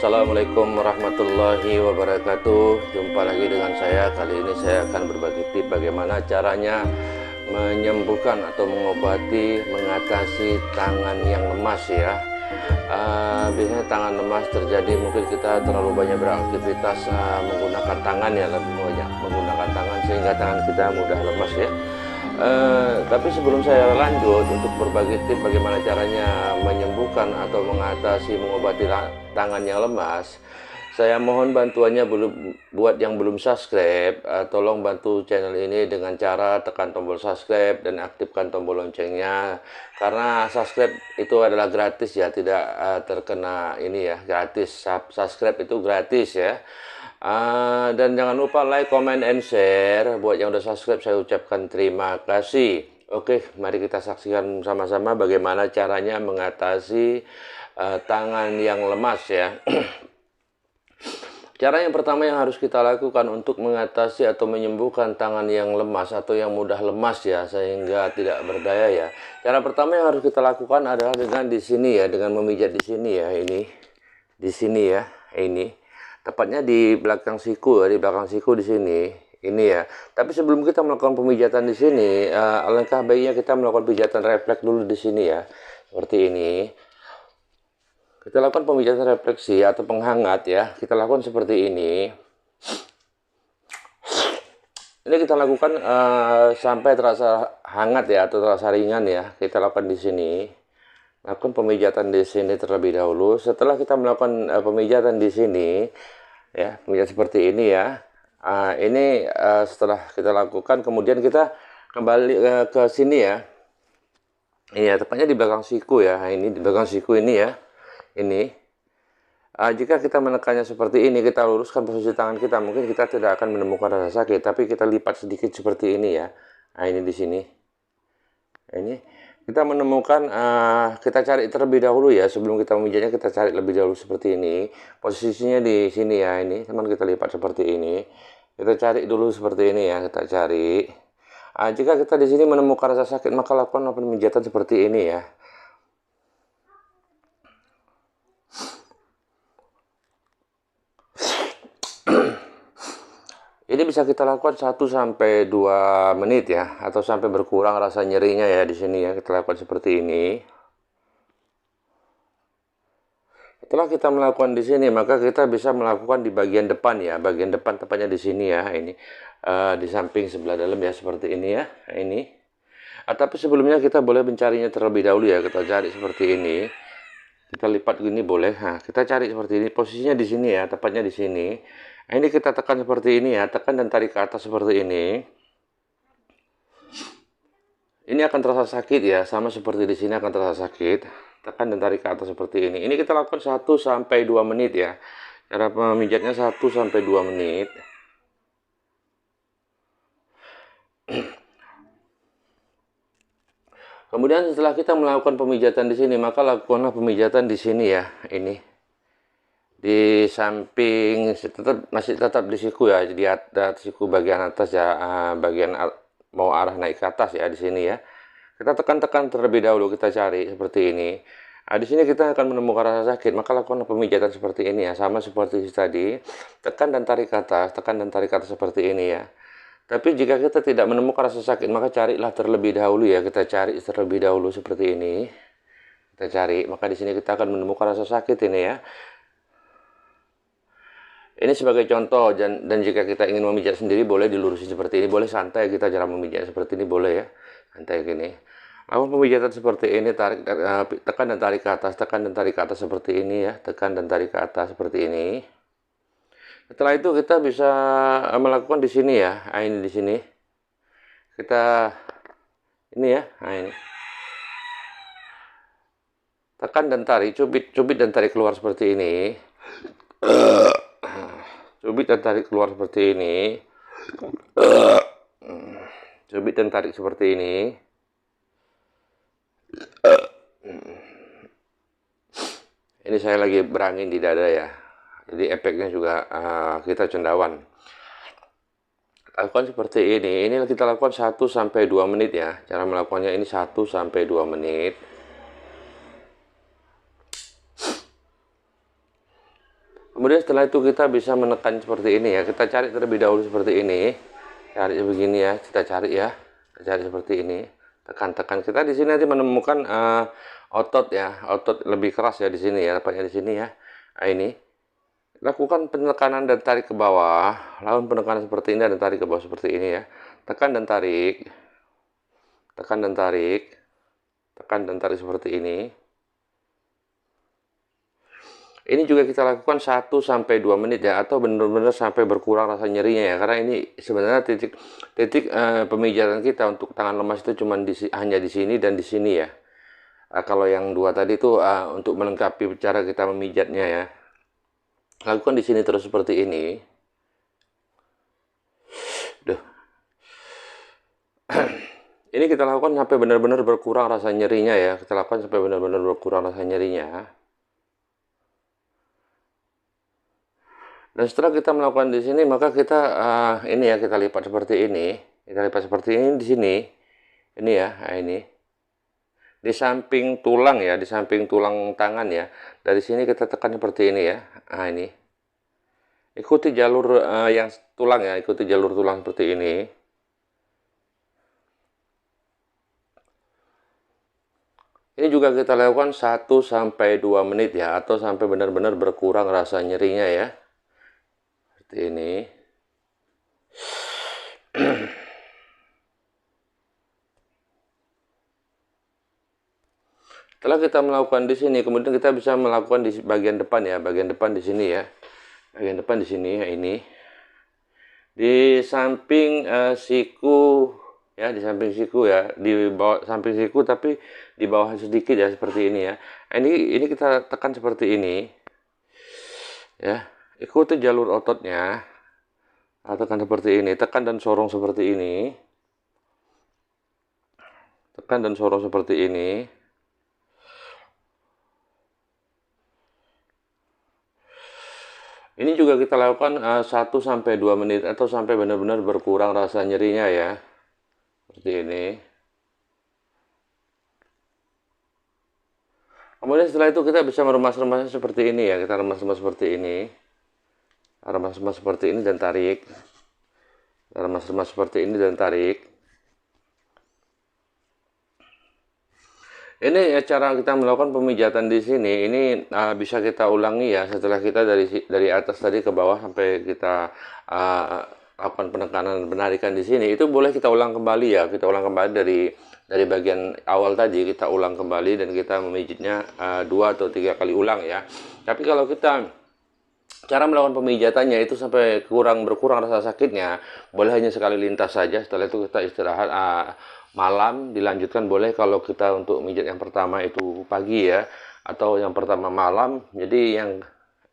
Assalamualaikum warahmatullahi wabarakatuh. Jumpa lagi dengan saya. Kali ini saya akan berbagi tips bagaimana caranya menyembuhkan atau mengobati, mengatasi tangan yang lemas ya. Biasanya tangan lemas terjadi mungkin kita terlalu banyak beraktivitas menggunakan tangan ya, lebih banyak menggunakan tangan sehingga tangan kita mudah lemas ya. Tapi sebelum saya lanjut untuk berbagi tips bagaimana caranya menyembuhkan atau mengatasi, mengobati tangan yang lemas, saya mohon bantuannya buat yang belum subscribe, tolong bantu channel ini dengan cara tekan tombol subscribe dan aktifkan tombol loncengnya, karena subscribe itu adalah gratis ya, tidak terkena ini ya, gratis. Subscribe itu gratis ya. Dan jangan lupa like, comment, and share. Buat yang udah subscribe saya ucapkan terima kasih. Oke, mari kita saksikan sama-sama bagaimana caranya mengatasi tangan yang lemas ya. Cara yang pertama yang harus kita lakukan untuk mengatasi atau menyembuhkan tangan yang lemas atau yang mudah lemas ya, sehingga tidak berdaya ya. Cara pertama yang harus kita lakukan adalah dengan di sini ya, dengan memijat di sini ya, ini. Di sini ya, ini. Tepatnya di belakang siku ya, di belakang siku di sini. Ini ya. Tapi sebelum kita melakukan pemijatan di sini, alangkah baiknya kita melakukan pijatan refleks dulu di sini ya. Seperti ini. Kita lakukan pemijatan refleksi atau penghangat ya. Kita lakukan seperti ini. Ini kita lakukan sampai terasa hangat ya, atau terasa ringan ya. Kita lakukan di sini. Lakukan pemijatan di sini terlebih dahulu. Setelah kita melakukan pemijatan di sini, ya, pemijatan seperti ini ya. Ini setelah kita lakukan, kemudian kita kembali ke sini ya. Iya, tepatnya di belakang siku ya. Ini di belakang siku ini ya. Ini. Jika kita menekannya seperti ini, kita luruskan posisi tangan kita, mungkin kita tidak akan menemukan rasa sakit, tapi kita lipat sedikit seperti ini ya. Nah, ini di sini. Ini kita menemukan, kita cari terlebih dahulu ya, sebelum kita memijatnya kita cari lebih dahulu seperti ini. Posisinya di sini ya, ini teman, kita lipat seperti ini. Kita cari dulu seperti ini ya, kita cari. Jika kita di sini menemukan rasa sakit, maka lakukan pemijatan seperti ini ya. Ini bisa kita lakukan 1-2 menit ya, atau sampai berkurang rasa nyerinya ya di sini ya. Kita lakukan seperti ini. Setelah kita melakukan di sini, maka kita bisa melakukan di bagian depan ya, bagian depan tepatnya di sini ya, ini di samping sebelah dalam ya, seperti ini ya, ini. Tapi sebelumnya kita boleh mencarinya terlebih dahulu ya. Kita cari seperti ini. Kita lipat gini boleh. Nah, kita cari seperti ini. Posisinya di sini ya, tepatnya di sini. Nah, ini kita tekan seperti ini ya, tekan dan tarik ke atas seperti ini. Ini akan terasa sakit ya, sama seperti di sini akan terasa sakit. Tekan dan tarik ke atas seperti ini. Ini kita lakukan 1-2 menit ya. Cara memijatnya 1-2 menit. Kemudian setelah kita melakukan pemijatan di sini, maka lakukanlah pemijatan di sini ya, ini. Di samping masih tetap di siku ya, di atas siku bagian atas ya, bagian mau arah naik ke atas ya, di sini ya. Kita tekan-tekan terlebih dahulu, kita cari seperti ini. Di sini kita akan menemukan rasa sakit, maka lakukan pemijatan seperti ini ya, sama seperti tadi. Tekan dan tarik ke atas, tekan dan tarik ke atas seperti ini ya. Tapi jika kita tidak menemukan rasa sakit, maka carilah terlebih dahulu ya, kita cari terlebih dahulu seperti ini. Kita cari, maka di sini kita akan menemukan rasa sakit ini ya. Ini sebagai contoh, dan jika kita ingin memijat sendiri boleh dilurusin seperti ini, boleh santai kita cara memijat seperti ini, boleh ya, santai gini. Lakukan pemijatan seperti ini, tekan dan tarik ke atas, tekan dan tarik ke atas seperti ini ya, tekan dan tarik ke atas seperti ini. Setelah itu kita bisa melakukan di sini ya, ini di sini. Kita ini ya, ini. Tekan dan tarik, cubit dan tarik keluar seperti ini. Cubit dan tarik keluar seperti ini. Cubit dan tarik seperti ini. Ini saya lagi berangin di dada ya, jadi efeknya juga kita cendawan. Lakukan seperti ini. Ini kita lakukan 1-2 menit ya. Cara melakukannya ini 1-2 menit. Kemudian setelah itu kita bisa menekan seperti ini ya. Kita cari terlebih dahulu seperti ini. Cari begini ya, kita cari ya. Kita cari seperti ini. Tekan-tekan. Kita di sini nanti menemukan otot ya, otot lebih keras ya di sini ya, tepatnya di sini ya. Nah, ini. Lakukan penekanan dan tarik ke bawah. Lakukan penekanan seperti ini dan tarik ke bawah seperti ini ya. Tekan dan tarik. Tekan dan tarik. Tekan dan tarik seperti ini. Ini juga kita lakukan 1-2 menit ya, atau benar-benar sampai berkurang rasa nyerinya ya. Karena ini sebenarnya titik pemijatan kita untuk tangan lemas itu hanya di sini dan di sini ya. Kalau yang dua tadi itu untuk melengkapi cara kita memijatnya ya. Lakukan di sini terus seperti ini. Duh. Ini kita lakukan sampai benar-benar berkurang rasa nyerinya ya. Kita lakukan sampai benar-benar berkurang rasa nyerinya. Dan setelah kita melakukan di sini, maka kita ini ya, kita lipat seperti ini. Kita lipat seperti ini di sini. Ini ya, ini. Di samping tulang ya, di samping tulang tangan ya. Dari sini kita tekan seperti ini ya. Nah, ini. Ikuti jalur yang tulang ya, ikuti jalur tulang seperti ini. Ini juga kita lakukan 1-2 menit ya, atau sampai benar-benar berkurang rasa nyerinya ya. Seperti ini. Setelah kita melakukan di sini, kemudian kita bisa melakukan di bagian depan ya, bagian depan di sini ya. Bagian depan di sini ya, ini. Di samping siku ya, di samping siku ya, di bawah samping siku tapi di bawah sedikit ya, seperti ini ya. Ini kita tekan seperti ini. Ya, ikuti jalur ototnya. Tekan seperti ini, tekan dan sorong seperti ini. Tekan dan sorong seperti ini. Ini juga kita lakukan 1-2 menit atau sampai benar-benar berkurang rasa nyerinya ya. Seperti ini. Kemudian setelah itu kita bisa meremas-remasnya seperti ini ya. Kita remas-remas seperti ini. Remas-remas seperti ini dan tarik. Remas-remas seperti ini dan tarik. Ini cara kita melakukan pemijatan di sini. Ini bisa kita ulangi ya, setelah kita dari atas tadi ke bawah sampai kita lakukan penekanan dan penarikan di sini. Itu boleh kita ulang kembali ya. Kita ulang kembali dari bagian awal tadi, kita ulang kembali dan kita memijitnya 2 atau 3 kali ulang ya. Tapi kalau kita cara melakukan pemijatannya itu sampai berkurang rasa sakitnya, boleh hanya sekali lintas saja. Setelah itu kita istirahat malam, dilanjutkan boleh kalau kita untuk mijat yang pertama itu pagi ya, atau yang pertama malam. Jadi yang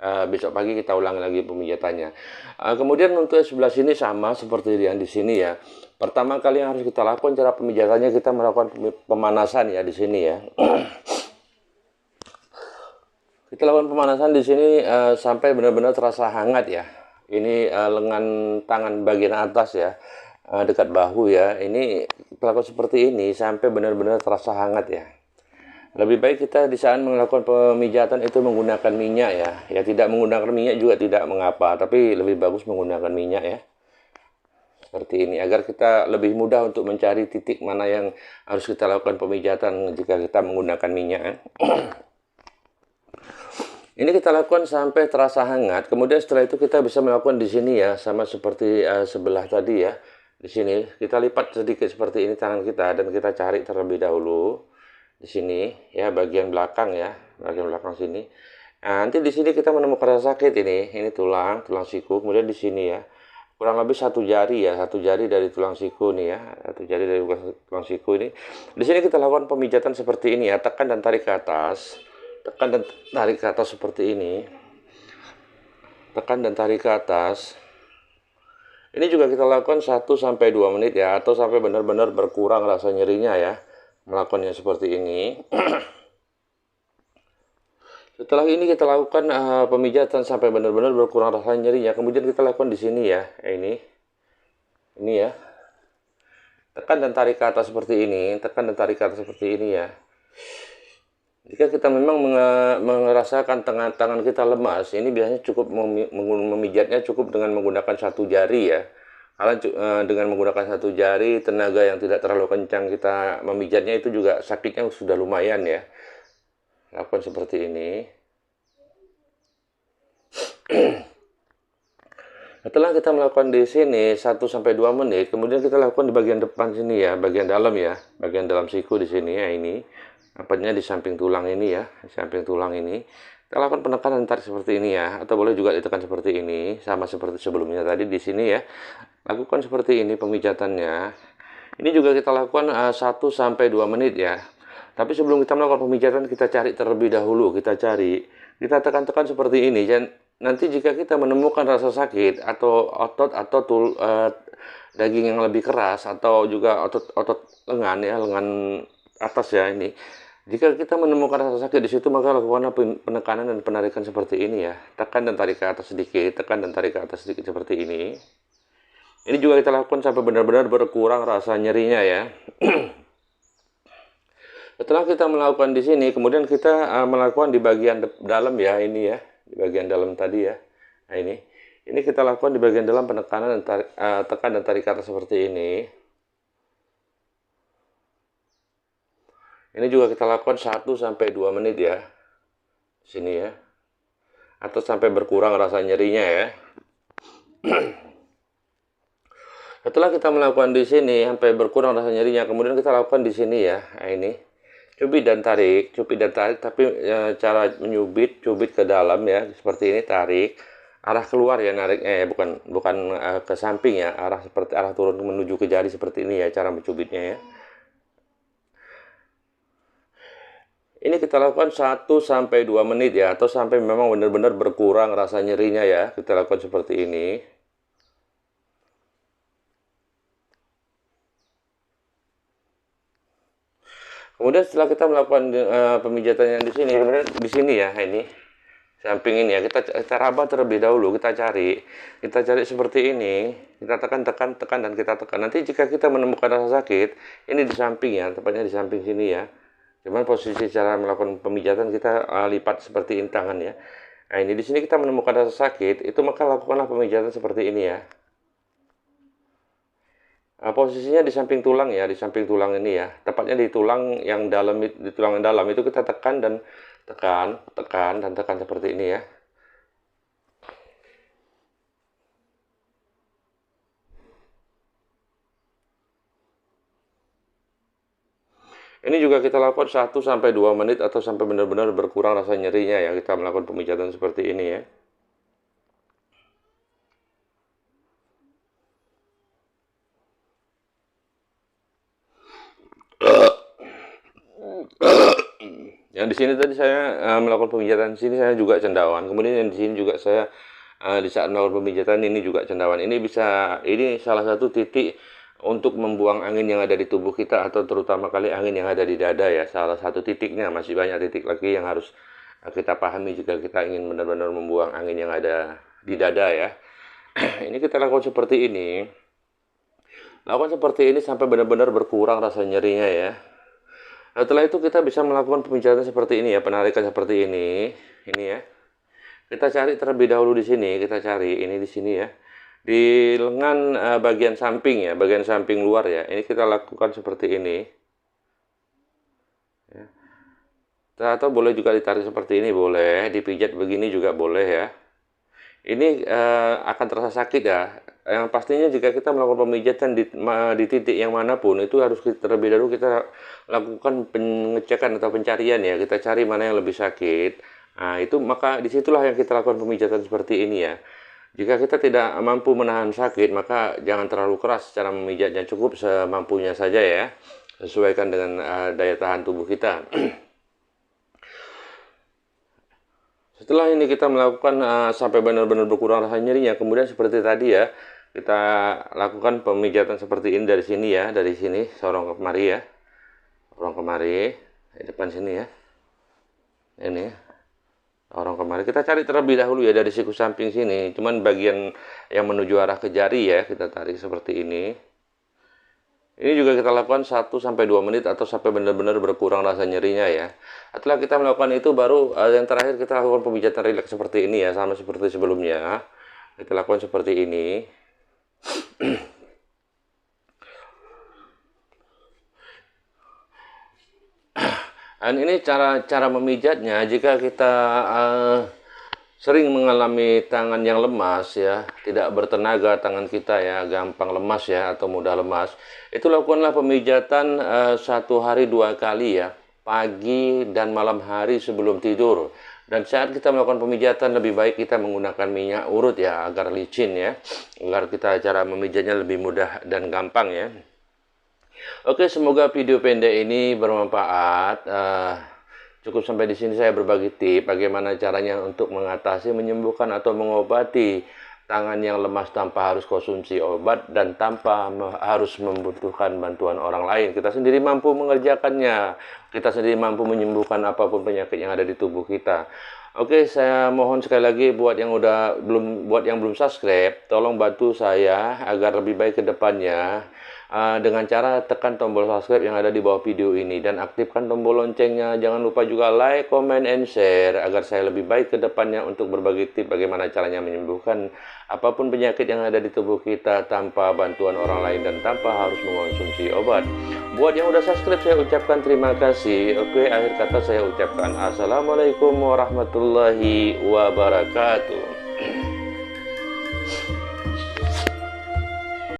besok pagi kita ulangi lagi pemijatannya. Kemudian untuk sebelah sini sama seperti yang di sini ya. Pertama kali yang harus kita lakukan cara pemijatannya, kita melakukan pemanasan ya di sini ya. Kita lakukan pemanasan di sini sampai benar-benar terasa hangat ya. Ini lengan tangan bagian atas ya, dekat bahu ya. Ini kita lakukan seperti ini sampai benar-benar terasa hangat ya. Lebih baik kita di saat melakukan pemijatan itu menggunakan minyak ya. Ya, tidak menggunakan minyak juga tidak mengapa, tapi lebih bagus menggunakan minyak ya. Seperti ini, agar kita lebih mudah untuk mencari titik mana yang harus kita lakukan pemijatan jika kita menggunakan minyak. Ini kita lakukan sampai terasa hangat. Kemudian setelah itu kita bisa melakukan di sini ya, sama seperti sebelah tadi ya. Di sini kita lipat sedikit seperti ini tangan kita dan kita cari terlebih dahulu di sini ya, bagian belakang ya, bagian belakang sini. Nah, nanti di sini kita menemukan rasa sakit ini tulang siku. Kemudian di sini ya, kurang lebih 1 jari ya, 1 jari dari tulang siku nih ya, 1 jari dari tulang siku ini. Di sini kita lakukan pemijatan seperti ini ya, tekan dan tarik ke atas. Tekan dan tarik ke atas seperti ini. Tekan dan tarik ke atas. Ini juga kita lakukan 1-2 menit ya, atau sampai benar-benar berkurang rasa nyerinya ya. Melakukannya seperti ini. Setelah ini kita lakukan pemijatan sampai benar-benar berkurang rasa nyerinya. Kemudian kita lakukan di sini ya, ini ya. Tekan dan tarik ke atas seperti ini. Tekan dan tarik ke atas seperti ini ya. Jika kita memang merasakan tangan kita lemas, ini biasanya cukup memijatnya cukup dengan menggunakan satu jari ya. Karena dengan menggunakan satu jari, tenaga yang tidak terlalu kencang kita memijatnya itu juga sakitnya sudah lumayan ya. Lakukan seperti ini. Setelah kita melakukan di sini 1 sampai 2 menit, kemudian kita lakukan di bagian depan sini ya, bagian dalam ya, bagian dalam siku di sini ya ini. Apanya di samping tulang ini ya, di samping tulang ini. Kita lakukan penekanan tarik seperti ini ya, atau boleh juga ditekan seperti ini, sama seperti sebelumnya tadi di sini ya. Lakukan seperti ini pemijatannya. Ini juga kita lakukan 1 sampai 2 menit ya. Tapi sebelum kita melakukan pemijatan, kita cari terlebih dahulu, kita tekan-tekan seperti ini. Dan nanti jika kita menemukan rasa sakit atau otot atau daging yang lebih keras atau juga otot lengan ya, lengan atas ya ini. Jika kita menemukan rasa sakit di situ, maka lakukanlah penekanan dan penarikan seperti ini ya. Tekan dan tarik ke atas sedikit, tekan dan tarik ke atas sedikit seperti ini. Ini juga kita lakukan sampai benar-benar berkurang rasa nyerinya ya. Setelah kita melakukan di sini, kemudian kita melakukan di bagian dalam ya, ini ya, di bagian dalam tadi ya. Nah ini kita lakukan di bagian dalam penekanan dan tekan dan tarik ke atas seperti ini. Ini juga kita lakukan 1 sampai 2 menit ya, di sini ya, atau sampai berkurang rasa nyerinya ya. Setelah kita melakukan di sini sampai berkurang rasa nyerinya, kemudian kita lakukan di sini ya. Nah ini cubit dan tarik, tapi cara menyubit, cubit ke dalam ya, seperti ini, tarik arah keluar ya, nariknya ya, bukan ke samping ya, seperti arah turun menuju ke jari seperti ini ya, cara mencubitnya ya. Ini kita lakukan 1 sampai 2 menit ya, atau sampai memang benar-benar berkurang rasa nyerinya ya. Kita lakukan seperti ini. Kemudian setelah kita melakukan pemijatan yang di sini, kemudian di sini ya, ini samping ini ya, kita raba terlebih dahulu, kita cari seperti ini, kita tekan dan kita tekan. Nanti jika kita menemukan rasa sakit, ini di samping ya, tepatnya di samping sini ya. Cuman posisi cara melakukan pemijatan kita lipat seperti ini tangan ya. Nah ini di sini kita menemukan rasa sakit, itu maka lakukanlah pemijatan seperti ini ya. Posisinya di samping tulang ya, di samping tulang ini ya, tepatnya di tulang yang dalam, itu kita tekan dan tekan seperti ini ya. Ini juga kita lakukan 1 sampai 2 menit atau sampai benar-benar berkurang rasa nyerinya ya, kita melakukan pemijatan seperti ini ya. Yang di sini tadi saya melakukan pemijatan, di sini saya juga cendawan. Kemudian yang di sini juga saya di saat melakukan pemijatan ini juga cendawan. Ini salah satu titik untuk membuang angin yang ada di tubuh kita, atau terutama kali angin yang ada di dada ya. Salah satu titiknya, masih banyak titik lagi yang harus kita pahami jika kita ingin benar-benar membuang angin yang ada di dada ya. Ini kita lakukan seperti ini. Lakukan seperti ini sampai benar-benar berkurang rasa nyerinya ya. Setelah itu kita bisa melakukan pemijatan seperti ini ya, penarikan seperti ini ya. Kita cari terlebih dahulu di sini, kita cari ini di sini ya, di lengan bagian samping ya, bagian samping luar ya. Ini kita lakukan seperti ini. Ya. Atau boleh juga ditarik seperti ini, boleh dipijat begini juga boleh ya. Ini akan terasa sakit ya. Yang pastinya jika kita melakukan pemijatan di titik yang manapun, itu harus terlebih dahulu kita lakukan pengecekan atau pencarian ya. Kita cari mana yang lebih sakit. Nah itu maka disitulah yang kita lakukan pemijatan seperti ini ya. Jika kita tidak mampu menahan sakit, maka jangan terlalu keras cara memijatnya, cukup semampunya saja ya. Sesuaikan dengan daya tahan tubuh kita. Setelah ini kita melakukan sampai benar-benar berkurang rasa nyerinya, kemudian seperti tadi ya, kita lakukan pemijatan seperti ini dari sini ya, dari sini sorong ke kemari ya, sorong kemari di depan sini ya, ini sorong kemari. Kita cari terlebih dahulu ya dari siku samping sini, cuman bagian yang menuju arah ke jari ya, kita tarik seperti ini. Ini juga kita lakukan 1-2 menit atau sampai benar-benar berkurang rasa nyerinya ya. Setelah kita melakukan itu baru yang terakhir kita lakukan pemijatan rileks seperti ini ya, sama seperti sebelumnya. Kita lakukan seperti ini. Dan ini cara memijatnya jika kita sering mengalami tangan yang lemas ya, tidak bertenaga tangan kita ya, gampang lemas ya atau mudah lemas, itu lakukanlah pemijatan 1 hari 2 kali ya, pagi dan malam hari sebelum tidur. Dan saat kita melakukan pemijatan lebih baik kita menggunakan minyak urut ya, agar licin ya, agar kita cara memijatnya lebih mudah dan gampang ya. Oke, semoga video pendek ini bermanfaat. Cukup sampai di sini saya berbagi tips bagaimana caranya untuk mengatasi, menyembuhkan atau mengobati tangan yang lemas tanpa harus konsumsi obat dan tanpa harus membutuhkan bantuan orang lain. Kita sendiri mampu mengerjakannya. Kita sendiri mampu menyembuhkan apapun penyakit yang ada di tubuh kita. Oke, saya mohon sekali lagi buat yang belum subscribe, tolong bantu saya agar lebih baik ke depannya. Dengan cara tekan tombol subscribe yang ada di bawah video ini dan aktifkan tombol loncengnya. Jangan lupa juga like, comment, and share agar saya lebih baik ke depannya untuk berbagi tips bagaimana caranya menyembuhkan apapun penyakit yang ada di tubuh kita tanpa bantuan orang lain dan tanpa harus mengonsumsi obat. Buat yang udah subscribe saya ucapkan terima kasih. Oke, akhir kata saya ucapkan assalamualaikum warahmatullahi wabarakatuh.